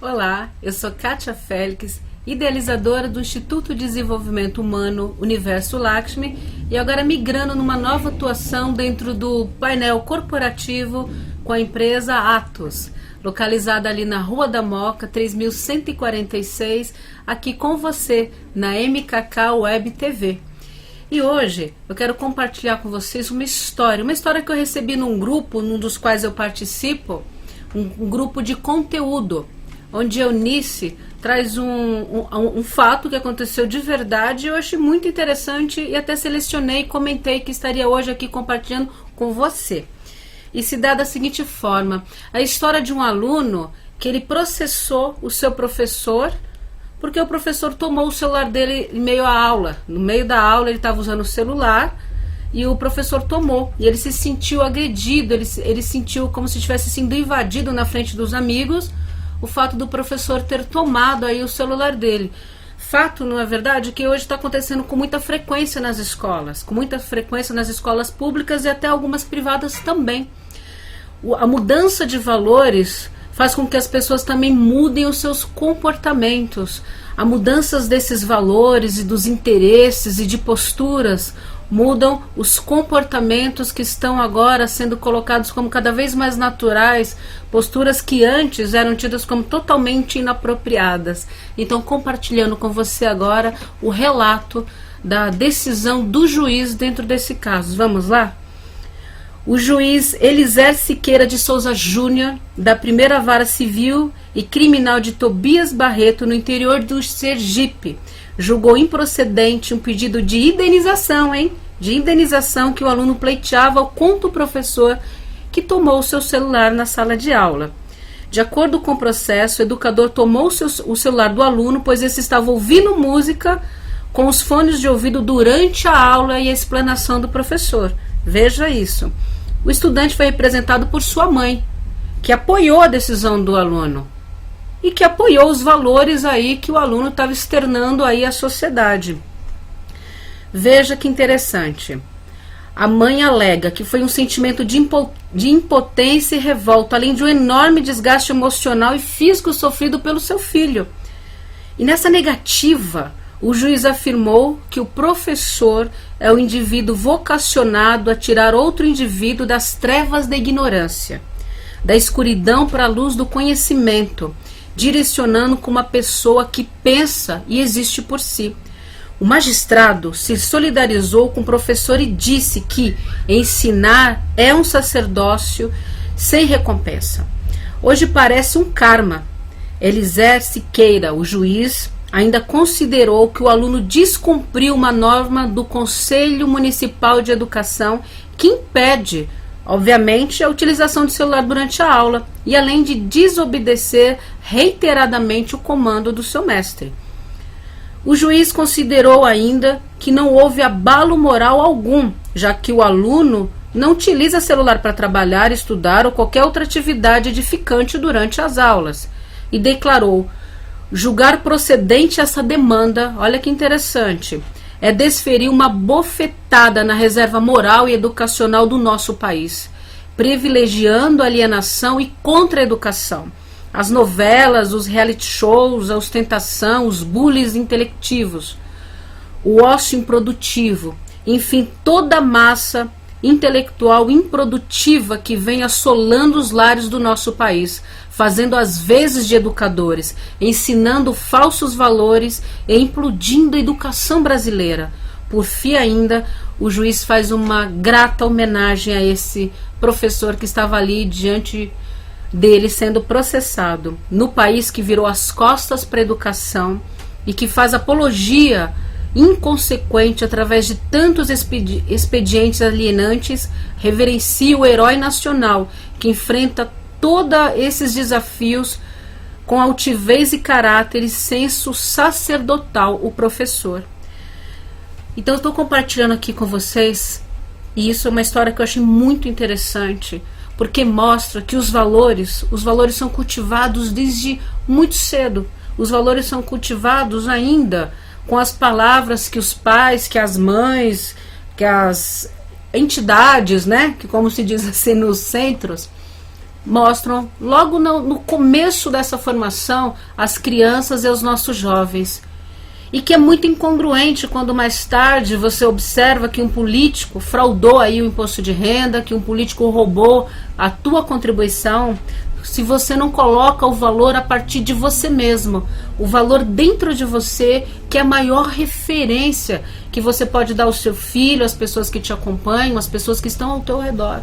Olá, eu sou Kátia Félix, idealizadora do Instituto de Desenvolvimento Humano Universo Lakshmi e agora migrando numa nova atuação dentro do painel corporativo com a empresa Atos, localizada ali na Rua da Moca, 3146, aqui com você na MKK Web TV. E hoje eu quero compartilhar com vocês uma história que eu recebi num grupo, num dos quais eu participo, um grupo de conteúdo, onde a Eunice traz um fato que aconteceu de verdade. Eu achei muito interessante e até selecionei e comentei que estaria hoje aqui compartilhando com você. E se dá da seguinte forma: a história de um aluno que ele processou o seu professor porque o professor tomou o celular dele em meio à aula. No meio da aula ele estava usando o celular e o professor tomou. E ele se sentiu agredido, ele sentiu como se tivesse sido invadido na frente dos amigos, o fato do professor ter tomado aí o celular dele. Fato, não é verdade, que hoje está acontecendo com muita frequência nas escolas, com muita frequência nas escolas públicas e até algumas privadas também. A mudança de valores faz com que as pessoas também mudem os seus comportamentos. A mudança desses valores e dos interesses e de posturas mudam os comportamentos que estão agora sendo colocados como cada vez mais naturais, posturas que antes eram tidas como totalmente inapropriadas. Então, compartilhando com você agora o relato da decisão do juiz dentro desse caso. Vamos lá? O juiz Elisér Siqueira de Souza Júnior, da Primeira Vara Civil e Criminal de Tobias Barreto, no interior do Sergipe, julgou improcedente um pedido de indenização, de indenização que o aluno pleiteava contra o professor que tomou o seu celular na sala de aula. De acordo com o processo, o educador tomou o celular do aluno, pois esse estava ouvindo música com os fones de ouvido durante a aula e a explanação do professor. Veja isso. O estudante foi representado por sua mãe, que apoiou a decisão do aluno e que apoiou os valores aí que o aluno estava externando aí à sociedade. Veja que interessante. A mãe alega que foi um sentimento de impotência e revolta, além de um enorme desgaste emocional e físico sofrido pelo seu filho. E nessa negativa, o juiz afirmou que o professor é o indivíduo vocacionado a tirar outro indivíduo das trevas da ignorância, da escuridão para a luz do conhecimento, direcionando como uma pessoa que pensa e existe por si. O magistrado se solidarizou com o professor e disse que ensinar é um sacerdócio sem recompensa. Hoje parece um karma. Elisér Siqueira, o juiz, ainda considerou que o aluno descumpriu uma norma do Conselho Municipal de Educação que impede, obviamente, a utilização do celular durante a aula e além de desobedecer reiteradamente o comando do seu mestre. O juiz considerou ainda que não houve abalo moral algum, já que o aluno não utiliza celular para trabalhar, estudar ou qualquer outra atividade edificante durante as aulas, e declarou: julgar procedente essa demanda, olha que interessante, é desferir uma bofetada na reserva moral e educacional do nosso país, privilegiando a alienação e contra-educação. As novelas, os reality shows, a ostentação, os bullies intelectivos, o ócio improdutivo, enfim, toda a massa intelectual improdutiva que vem assolando os lares do nosso país, fazendo as vezes de educadores, ensinando falsos valores e implodindo a educação brasileira. Por fim ainda, o juiz faz uma grata homenagem a esse professor que estava ali diante dele sendo processado, no país que virou as costas para a educação e que faz apologia inconsequente através de tantos expedientes alienantes, reverencia o herói nacional que enfrenta todos esses desafios com altivez e caráter e senso sacerdotal, o professor. Então eu estou compartilhando aqui com vocês, e isso é uma história que eu achei muito interessante, porque mostra que os valores são cultivados desde muito cedo. Os valores são cultivados ainda com as palavras que os pais, que as mães, que as entidades, né, que como se diz assim nos centros, mostram logo no começo dessa formação as crianças e os nossos jovens. E que é muito incongruente quando mais tarde você observa que um político fraudou aí o imposto de renda, que um político roubou a tua contribuição, se você não coloca o valor a partir de você mesmo, o valor dentro de você, que é a maior referência que você pode dar ao seu filho, às pessoas que te acompanham, às pessoas que estão ao teu redor.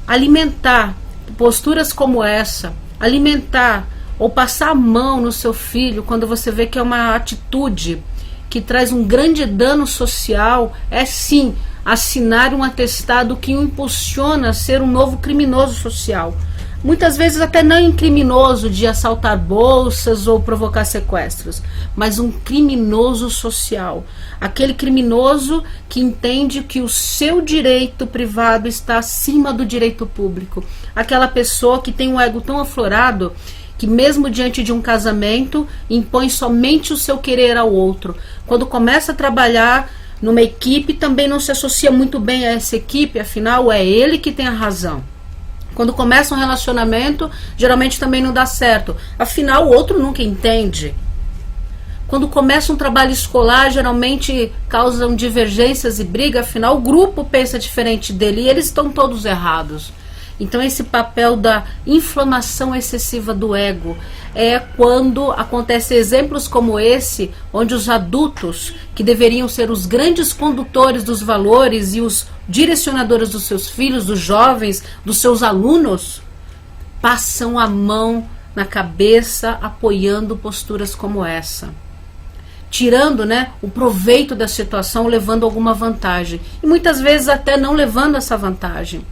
Alimentar posturas como essa, alimentar ou passar a mão no seu filho quando você vê que é uma atitude que traz um grande dano social, é sim assinar um atestado que o impulsiona a ser um novo criminoso social. Muitas vezes até não um criminoso de assaltar bolsas ou provocar sequestros, mas um criminoso social. Aquele criminoso que entende que o seu direito privado está acima do direito público. Aquela pessoa que tem um ego tão aflorado que mesmo diante de um casamento impõe somente o seu querer ao outro. Quando começa a trabalhar numa equipe, também não se associa muito bem a essa equipe, afinal é ele que tem a razão. Quando começa um relacionamento, geralmente também não dá certo, afinal o outro nunca entende. Quando começa um trabalho escolar, geralmente causam divergências e briga, afinal o grupo pensa diferente dele e eles estão todos errados. Então esse papel da inflamação excessiva do ego é quando acontecem exemplos como esse, onde os adultos, que deveriam ser os grandes condutores dos valores e os direcionadores dos seus filhos, dos jovens, dos seus alunos, passam a mão na cabeça apoiando posturas como essa. Tirando, o proveito da situação, levando alguma vantagem. E muitas vezes até não levando essa vantagem.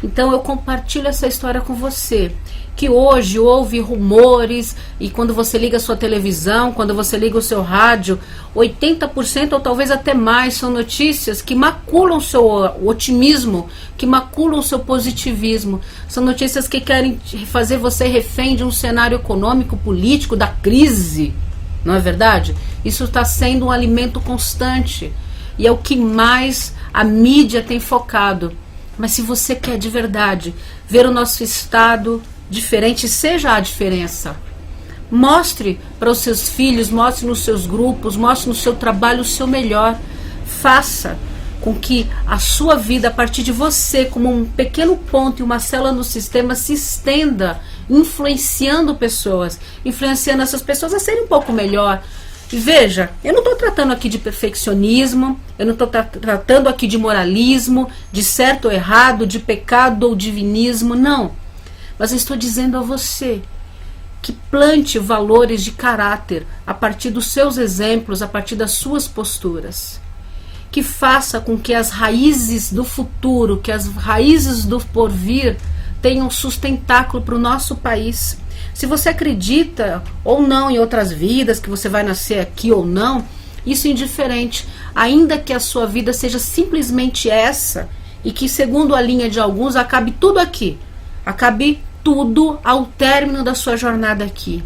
Então eu compartilho essa história com você, que hoje ouve rumores e quando você liga a sua televisão, quando você liga o seu rádio, 80% ou talvez até mais são notícias que maculam o seu otimismo, que maculam o seu positivismo. São notícias que querem fazer você refém de um cenário econômico, político, da crise. Não é verdade? Isso está sendo um alimento constante e é o que mais a mídia tem focado. Mas se você quer de verdade ver o nosso estado diferente, seja a diferença. Mostre para os seus filhos, mostre nos seus grupos, mostre no seu trabalho o seu melhor. Faça com que a sua vida, a partir de você, como um pequeno ponto e uma célula no sistema, se estenda, influenciando pessoas, influenciando essas pessoas a serem um pouco melhor. E veja, eu não estou tratando aqui de perfeccionismo, eu não estou tratando aqui de moralismo, de certo ou errado, de pecado ou divinismo, não. Mas eu estou dizendo a você que plante valores de caráter a partir dos seus exemplos, a partir das suas posturas. Que faça com que as raízes do futuro, que as raízes do porvir tenham sustentáculo para o nosso país. Se você acredita ou não em outras vidas, que você vai nascer aqui ou não, isso é indiferente. Ainda que a sua vida seja simplesmente essa, e que segundo a linha de alguns, acabe tudo aqui. Acabe tudo ao término da sua jornada aqui.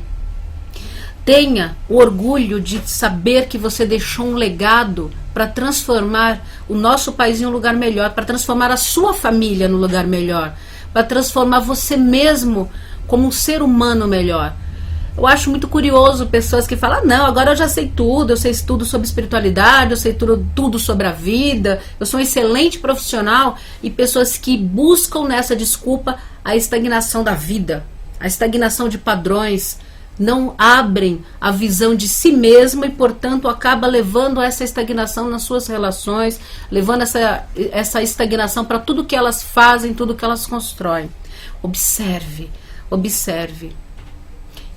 Tenha o orgulho de saber que você deixou um legado para transformar o nosso país em um lugar melhor, para transformar a sua família no lugar melhor, para transformar você mesmo como um ser humano melhor. Eu acho muito curioso pessoas que falam, não, agora eu já sei tudo, eu sei tudo sobre espiritualidade, eu sei tudo sobre a vida, eu sou um excelente profissional, e pessoas que buscam nessa desculpa a estagnação da vida, a estagnação de padrões, não abrem a visão de si mesma e, portanto, acaba levando essa estagnação nas suas relações, levando essa estagnação para tudo que elas fazem, tudo que elas constroem. Observe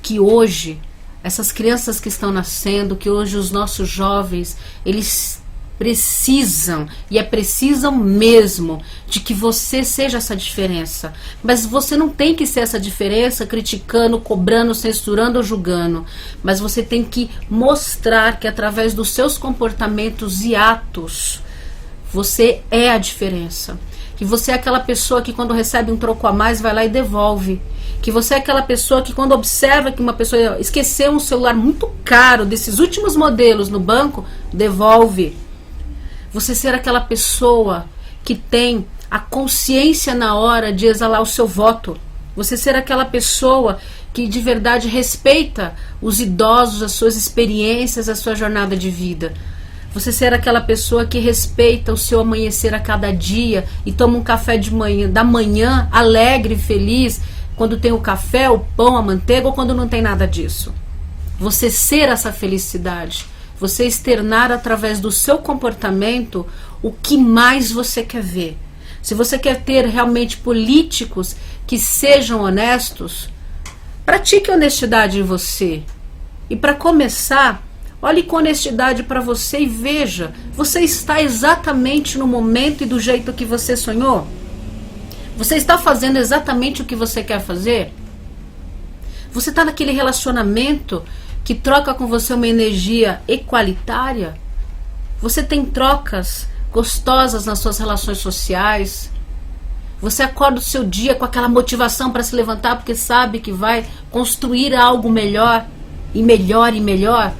que hoje, essas crianças que estão nascendo, que hoje os nossos jovens, eles precisam, e precisam mesmo, de que você seja essa diferença. Mas você não tem que ser essa diferença criticando, cobrando, censurando ou julgando. Mas você tem que mostrar que através dos seus comportamentos e atos, você é a diferença. Que você é aquela pessoa que quando recebe um troco a mais vai lá e devolve. Que você é aquela pessoa que quando observa que uma pessoa esqueceu um celular muito caro, desses últimos modelos no banco, devolve. Você ser aquela pessoa que tem a consciência na hora de exalar o seu voto. Você ser aquela pessoa que de verdade respeita os idosos, as suas experiências, a sua jornada de vida. Você ser aquela pessoa que respeita o seu amanhecer a cada dia e toma um café da manhã alegre e feliz, quando tem o café, o pão, a manteiga, ou quando não tem nada disso. Você ser essa felicidade, você externar através do seu comportamento o que mais você quer ver. Se você quer ter realmente políticos que sejam honestos, pratique honestidade em você. E para começar, olhe com honestidade para você e veja, você está exatamente no momento e do jeito que você sonhou? Você está fazendo exatamente o que você quer fazer? Você está naquele relacionamento que troca com você uma energia equalitária? Você tem trocas gostosas nas suas relações sociais? Você acorda o seu dia com aquela motivação para se levantar porque sabe que vai construir algo melhor e melhor e melhor?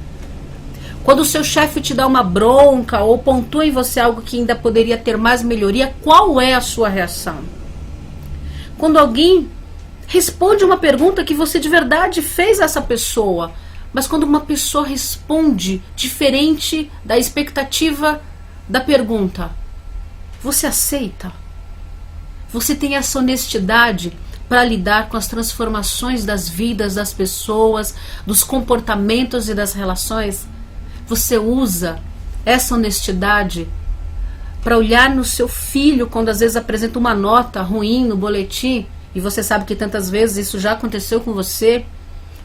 Quando o seu chefe te dá uma bronca ou pontua em você algo que ainda poderia ter mais melhoria, qual é a sua reação? Quando alguém responde uma pergunta que você de verdade fez a essa pessoa, mas quando uma pessoa responde diferente da expectativa da pergunta, você aceita? Você tem essa honestidade para lidar com as transformações das vidas das pessoas, dos comportamentos e das relações? Você usa essa honestidade para olhar no seu filho quando às vezes apresenta uma nota ruim no boletim, e você sabe que tantas vezes isso já aconteceu com você,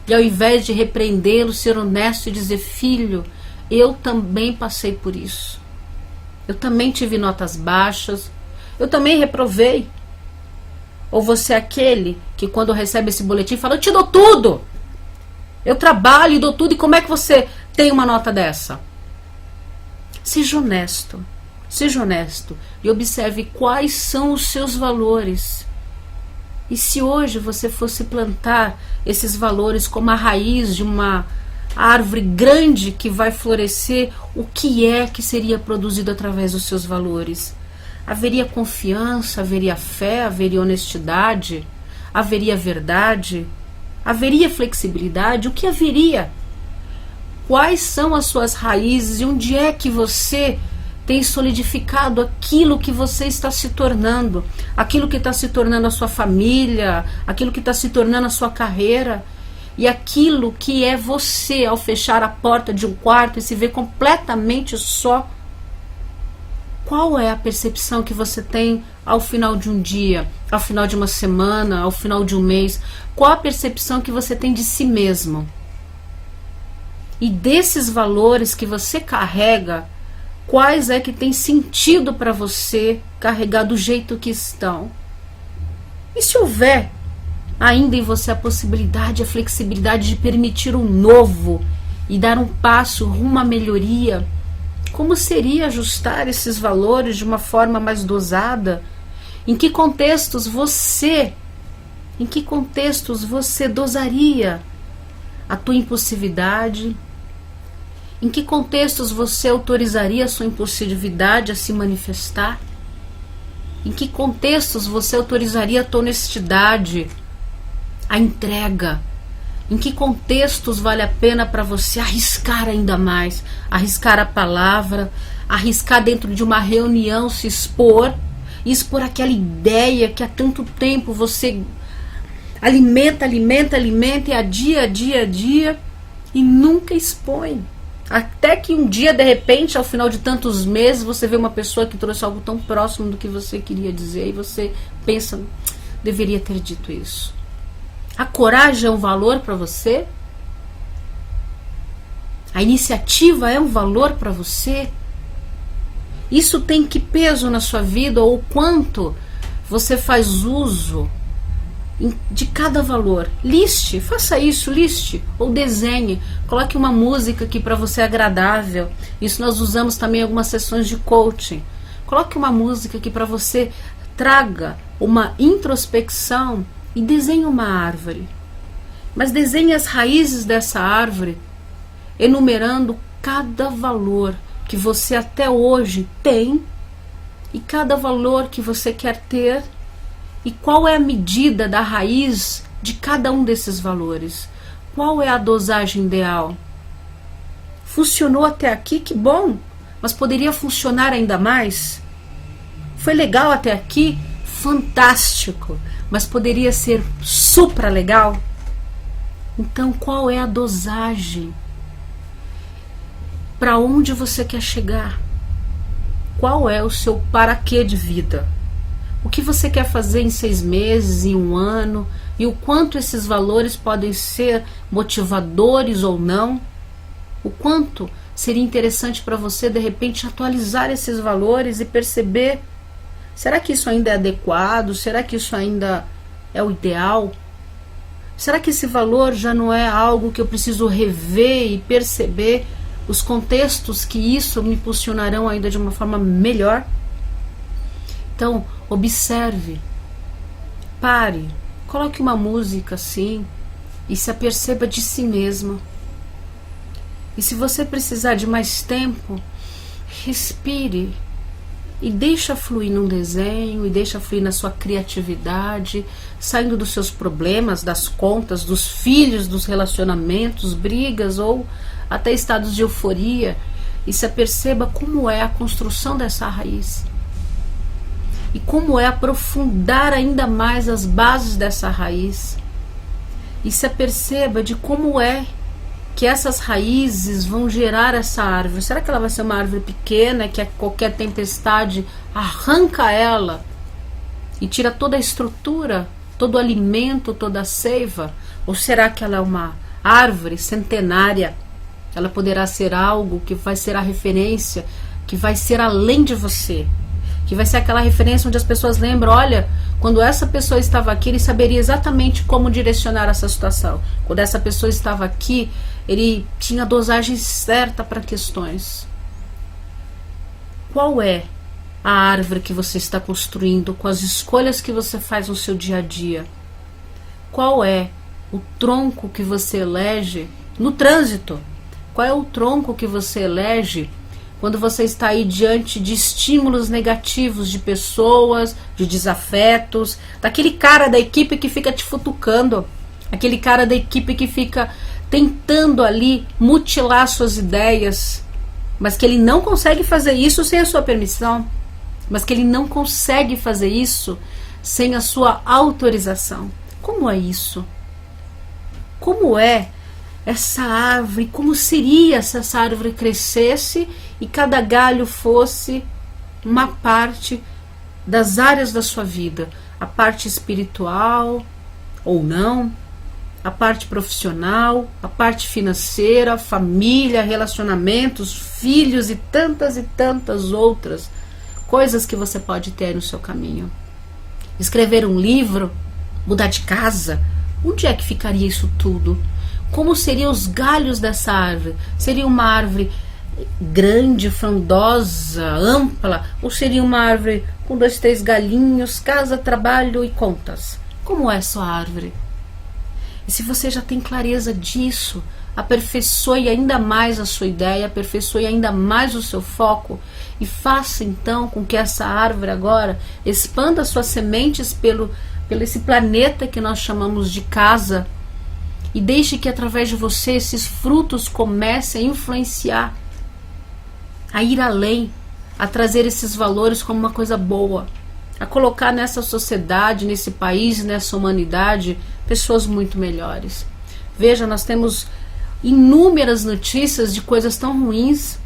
e ao invés de repreendê-lo, ser honesto e dizer: filho, eu também passei por isso, eu também tive notas baixas, eu também reprovei. Ou você é aquele que quando recebe esse boletim fala: eu te dou tudo, eu trabalho e dou tudo, e como é que você tem uma nota dessa? Seja honesto e observe quais são os seus valores. E se hoje você fosse plantar esses valores como a raiz de uma árvore grande que vai florescer, o que é que seria produzido através dos seus valores? Haveria confiança, haveria fé, haveria honestidade, haveria verdade, haveria flexibilidade? O que haveria? Quais são as suas raízes e onde é que você tem solidificado aquilo que você está se tornando, aquilo que está se tornando a sua família, aquilo que está se tornando a sua carreira, e aquilo que é você ao fechar a porta de um quarto e se ver completamente só? Qual é a percepção que você tem ao final de um dia, ao final de uma semana, ao final de um mês? Qual a percepção que você tem de si mesmo? E desses valores que você carrega, quais é que tem sentido para você carregar do jeito que estão? E se houver ainda em você a possibilidade, a flexibilidade de permitir um novo e dar um passo rumo à melhoria, como seria ajustar esses valores de uma forma mais dosada? Em que contextos você dosaria a tua impulsividade? Em que contextos você autorizaria a sua impulsividade a se manifestar? Em que contextos você autorizaria a tua honestidade, a entrega? Em que contextos vale a pena para você arriscar ainda mais? Arriscar a palavra, arriscar dentro de uma reunião, se expor, e expor aquela ideia que há tanto tempo você alimenta, e adia, e nunca expõe. Até que um dia, de repente, ao final de tantos meses, você vê uma pessoa que trouxe algo tão próximo do que você queria dizer, e você pensa: deveria ter dito isso. A coragem é um valor para você? A iniciativa é um valor para você? Isso tem que peso na sua vida, ou quanto você faz uso de cada valor? Liste, faça isso, liste ou desenhe, coloque uma música que para você é agradável. Isso nós usamos também em algumas sessões de coaching. Coloque uma música que para você traga uma introspecção e desenhe uma árvore. Mas desenhe as raízes dessa árvore, enumerando cada valor que você até hoje tem e cada valor que você quer ter e qual é a medida da raiz de cada um desses valores. Qual é a dosagem ideal? Funcionou até aqui, que bom, mas poderia funcionar ainda mais? Foi legal até aqui? Fantástico, mas poderia ser supra legal? Então, qual é a dosagem? Para onde você quer chegar? Qual é o seu para-quê de vida? O que você quer fazer em 6 meses, em 1 ano? E o quanto esses valores podem ser motivadores ou não? O quanto seria interessante para você, de repente, atualizar esses valores e perceber: será que isso ainda é adequado? Será que isso ainda é o ideal? Será que esse valor já não é algo que eu preciso rever e perceber os contextos que isso me impulsionarão ainda de uma forma melhor? Então, observe, pare, coloque uma música assim e se aperceba de si mesma. E se você precisar de mais tempo, respire e deixa fluir num desenho, e deixa fluir na sua criatividade, saindo dos seus problemas, das contas, dos filhos, dos relacionamentos, brigas ou até estados de euforia, e se aperceba como é a construção dessa raiz. E como é aprofundar ainda mais as bases dessa raiz. E se aperceba de como é que essas raízes vão gerar essa árvore. Será que ela vai ser uma árvore pequena, que a qualquer tempestade arranca ela e tira toda a estrutura, todo o alimento, toda a seiva? Ou será que ela é uma árvore centenária? Ela poderá ser algo que vai ser a referência, que vai ser além de você, que vai ser aquela referência onde as pessoas lembram: olha, quando essa pessoa estava aqui, ele saberia exatamente como direcionar essa situação. Quando essa pessoa estava aqui, ele tinha a dosagem certa para questões. Qual é a árvore que você está construindo com as escolhas que você faz no seu dia a dia? Qual é o tronco que você elege no trânsito? Qual é o tronco que você elege quando você está aí diante de estímulos negativos de pessoas, de desafetos, daquele cara da equipe que fica te futucando, aquele cara da equipe que fica tentando ali mutilar suas ideias, mas que ele não consegue fazer isso sem a sua permissão, mas que ele não consegue fazer isso sem a sua autorização. Como é isso? Como é essa árvore? Como seria se essa árvore crescesse e cada galho fosse uma parte das áreas da sua vida? A parte espiritual ou não, a parte profissional, a parte financeira, família, relacionamentos, filhos e tantas outras coisas que você pode ter no seu caminho. Escrever um livro, mudar de casa, onde é que ficaria isso tudo? Como seriam os galhos dessa árvore? Seria uma árvore grande, frondosa, ampla? Ou seria uma árvore com 2, 3 galinhos, casa, trabalho e contas? Como é sua árvore? E se você já tem clareza disso, aperfeiçoe ainda mais a sua ideia, aperfeiçoe ainda mais o seu foco e faça então com que essa árvore agora expanda suas sementes pelo esse planeta que nós chamamos de casa, e deixe que através de você esses frutos comecem a influenciar, a ir além, a trazer esses valores como uma coisa boa, a colocar nessa sociedade, nesse país, nessa humanidade, pessoas muito melhores. Veja, nós temos inúmeras notícias de coisas tão ruins,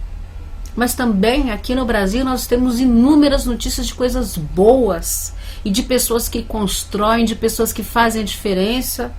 mas também aqui no Brasil nós temos inúmeras notícias de coisas boas, e de pessoas que constroem, de pessoas que fazem a diferença,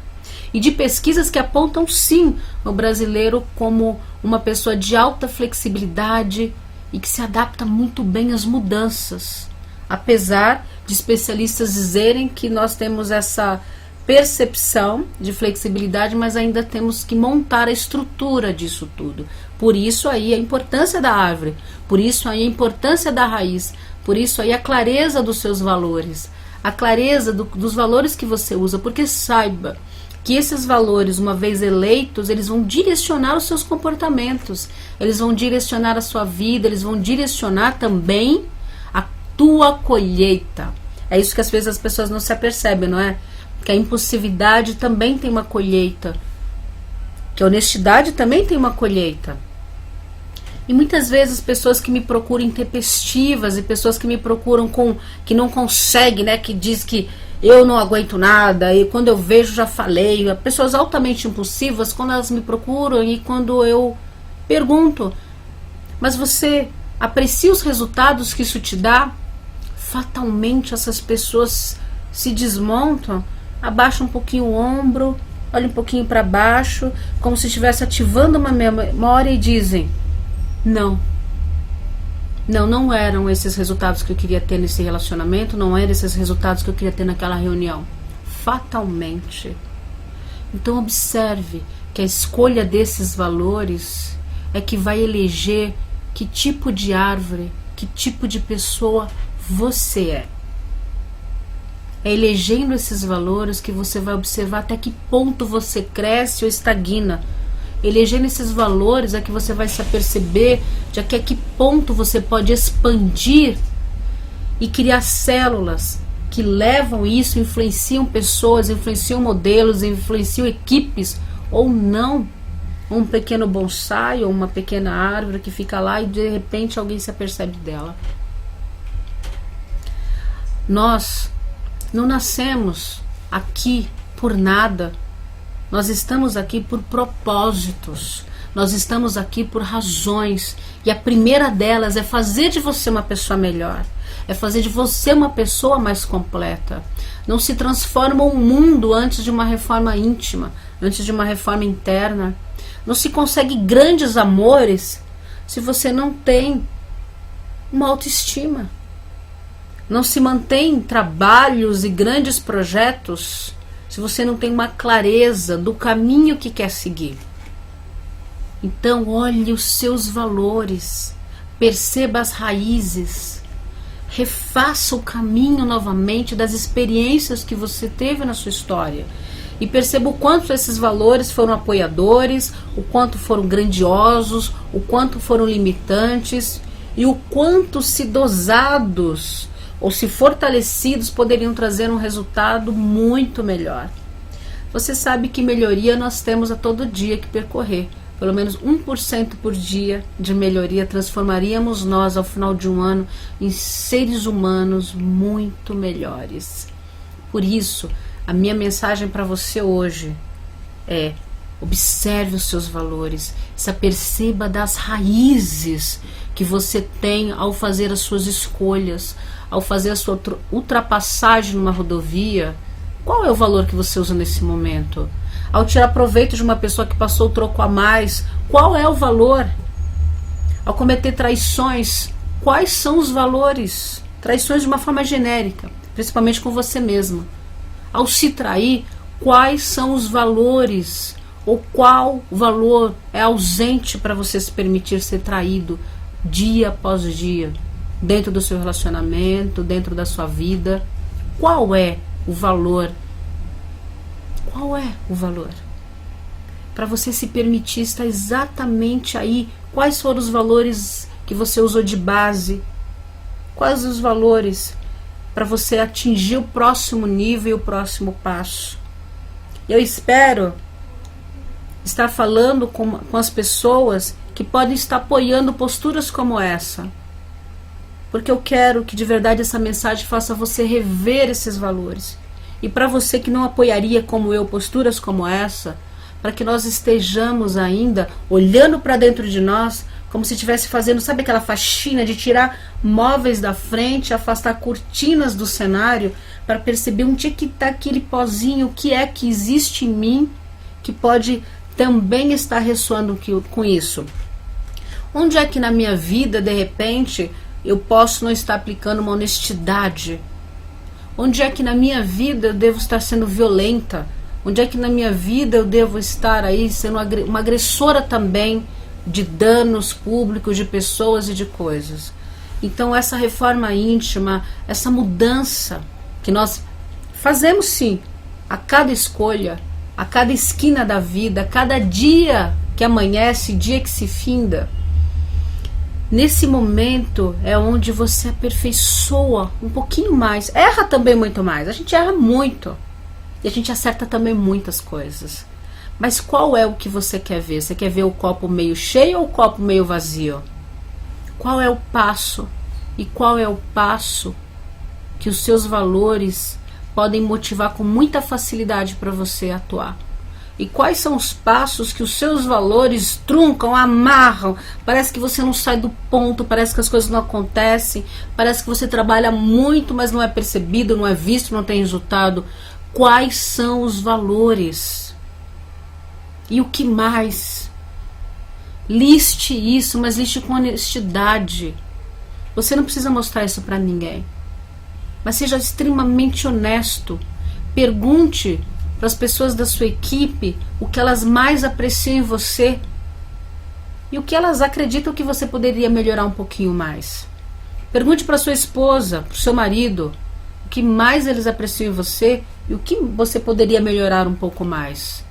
e de pesquisas que apontam sim o brasileiro como uma pessoa de alta flexibilidade e que se adapta muito bem às mudanças, apesar de especialistas dizerem que nós temos essa percepção de flexibilidade, mas ainda temos que montar a estrutura disso tudo. Por isso aí a importância da árvore, por isso aí a importância da raiz, por isso aí a clareza dos seus valores, a clareza dos valores que você usa, porque saiba que esses valores, uma vez eleitos, eles vão direcionar os seus comportamentos, eles vão direcionar a sua vida, eles vão direcionar também tua colheita. É isso que às vezes as pessoas não se apercebem, não é? Que a impulsividade também tem uma colheita, que a honestidade também tem uma colheita. E muitas vezes pessoas que me procuram intempestivas e pessoas que me procuram que não conseguem, né, que diz que eu não aguento nada e quando eu vejo já falei, pessoas altamente impulsivas, quando elas me procuram e quando eu pergunto, mas você aprecia os resultados que isso te dá? Fatalmente essas pessoas se desmontam, abaixam um pouquinho o ombro, olham um pouquinho para baixo, como se estivesse ativando uma memória e dizem: não eram esses resultados que eu queria ter nesse relacionamento, não eram esses resultados que eu queria ter naquela reunião. Fatalmente. Então observe que a escolha desses valores é que vai eleger que tipo de árvore, que tipo de pessoa você é. É elegendo esses valores que você vai observar até que ponto você cresce ou estagna. Elegendo esses valores é que você vai se aperceber de até que ponto você pode expandir e criar células que levam isso, influenciam pessoas, influenciam modelos, influenciam equipes ou não. Um pequeno bonsai ou uma pequena árvore que fica lá e de repente alguém se apercebe dela. Nós não nascemos aqui por nada. Nós estamos aqui por propósitos. Nós estamos aqui por razões. E a primeira delas é fazer de você uma pessoa melhor. É fazer de você uma pessoa mais completa. Não se transforma um mundo antes de uma reforma íntima, antes de uma reforma interna. Não se consegue grandes amores se você não tem uma autoestima. Não se mantém trabalhos e grandes projetos se você não tem uma clareza do caminho que quer seguir. Então olhe os seus valores, perceba as raízes, refaça o caminho novamente das experiências que você teve na sua história e perceba o quanto esses valores foram apoiadores, o quanto foram grandiosos, o quanto foram limitantes e o quanto, se dosados ou se fortalecidos, poderiam trazer um resultado muito melhor. Você sabe que melhoria nós temos a todo dia que percorrer. Pelo menos 1% por dia de melhoria transformaríamos nós ao final de um ano em seres humanos muito melhores. Por isso, a minha mensagem para você hoje é: observe os seus valores, se aperceba das raízes que você tem ao fazer as suas escolhas, ao fazer a sua ultrapassagem numa rodovia. Qual é o valor que você usa nesse momento? Ao tirar proveito de uma pessoa que passou o troco a mais, qual é o valor? Ao cometer traições, quais são os valores? Traições de uma forma genérica, principalmente com você mesmo. Ao se trair, quais são os valores? Ou qual valor é ausente para você se permitir ser traído dia após dia? Dentro do seu relacionamento, dentro da sua vida, qual é o valor? Qual é o valor? Para você se permitir estar exatamente aí, quais foram os valores que você usou de base? Quais os valores para você atingir o próximo nível e o próximo passo? Eu espero estar falando com as pessoas que podem estar apoiando posturas como essa, porque eu quero que de verdade essa mensagem faça você rever esses valores. E para você que não apoiaria como eu posturas como essa, para que nós estejamos ainda olhando para dentro de nós como se estivesse fazendo, sabe aquela faxina de tirar móveis da frente, afastar cortinas do cenário, para perceber onde é que está aquele pozinho, o que é que existe em mim que pode também estar ressoando com isso. Onde é que na minha vida, de repente, eu posso não estar aplicando uma honestidade? Onde é que na minha vida eu devo estar sendo violenta? Onde é que na minha vida eu devo estar aí sendo uma agressora também de danos públicos, de pessoas e de coisas? Então essa reforma íntima, essa mudança que nós fazemos sim, a cada escolha, a cada esquina da vida, a cada dia que amanhece, dia que se finda, Nesse momento é onde você aperfeiçoa um pouquinho mais. Erra também muito mais. A gente erra muito. E a gente acerta também muitas coisas. Mas qual é o que você quer ver? Você quer ver o copo meio cheio ou o copo meio vazio? Qual é o passo? E qual é o passo que os seus valores podem motivar com muita facilidade para você atuar? E quais são os passos que os seus valores truncam, amarram? Parece que você não sai do ponto, parece que as coisas não acontecem, parece que você trabalha muito, mas não é percebido, não é visto, não tem resultado. Quais são os valores? E o que mais? Liste isso, mas liste com honestidade. Você não precisa mostrar isso para ninguém. Mas seja extremamente honesto. Pergunte para as pessoas da sua equipe o que elas mais apreciam em você e o que elas acreditam que você poderia melhorar um pouquinho mais. Pergunte para sua esposa, para o seu marido, o que mais eles apreciam em você e o que você poderia melhorar um pouco mais.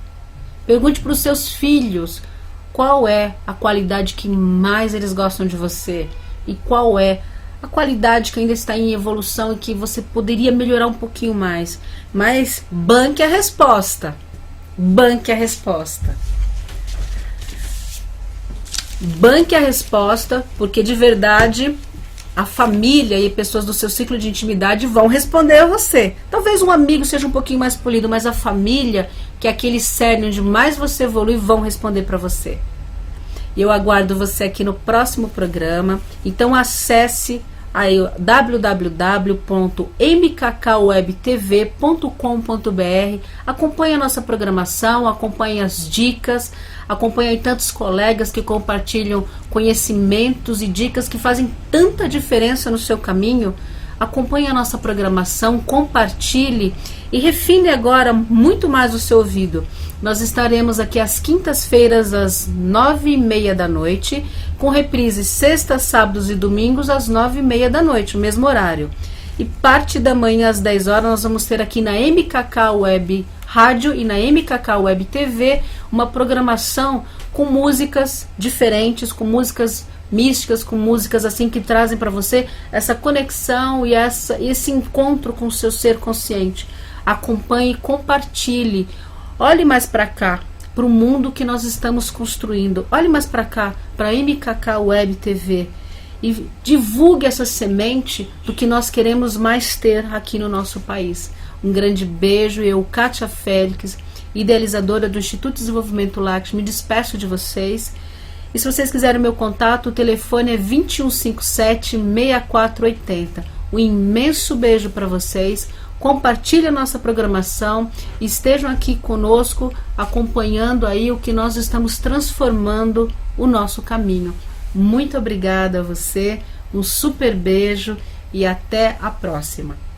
Pergunte para os seus filhos qual é a qualidade que mais eles gostam de você e qual é a qualidade que ainda está em evolução e que você poderia melhorar um pouquinho mais. Mas banque a resposta. Banque a resposta. Banque a resposta, porque de verdade a família e pessoas do seu ciclo de intimidade vão responder a você. Talvez um amigo seja um pouquinho mais polido, mas a família, que é aquele cerne onde mais você evolui, vão responder para você. E eu aguardo você aqui no próximo programa. Então acesse aí www.mkkWebTV.com.br. Acompanhe a nossa programação, acompanhe as dicas, acompanhe tantos colegas que compartilham conhecimentos e dicas que fazem tanta diferença no seu caminho. Acompanhe a nossa programação, compartilhe e refine agora muito mais o seu ouvido. Nós estaremos aqui às quintas-feiras às 9h30 da noite, com reprise sextas, sábados e domingos às 9h30 da noite, o mesmo horário. E parte da manhã às 10 horas nós vamos ter aqui na MKK Web Rádio e na MKK Web TV uma programação com músicas diferentes, com músicas místicas, com músicas assim que trazem para você essa conexão e esse encontro com o seu ser consciente. Acompanhe e compartilhe. Olhe mais para cá, para o mundo que nós estamos construindo. Olhe mais para cá, para a MKK Web TV. E divulgue essa semente do que nós queremos mais ter aqui no nosso país. Um grande beijo. Eu, Kátia Félix, idealizadora do Instituto de Desenvolvimento Lakshmi, me despeço de vocês. E se vocês quiserem o meu contato, o telefone é 2157-6480. Um imenso beijo para vocês. Compartilhe a nossa programação. Estejam aqui conosco, acompanhando aí o que nós estamos transformando o nosso caminho. Muito obrigada a você. Um super beijo e até a próxima.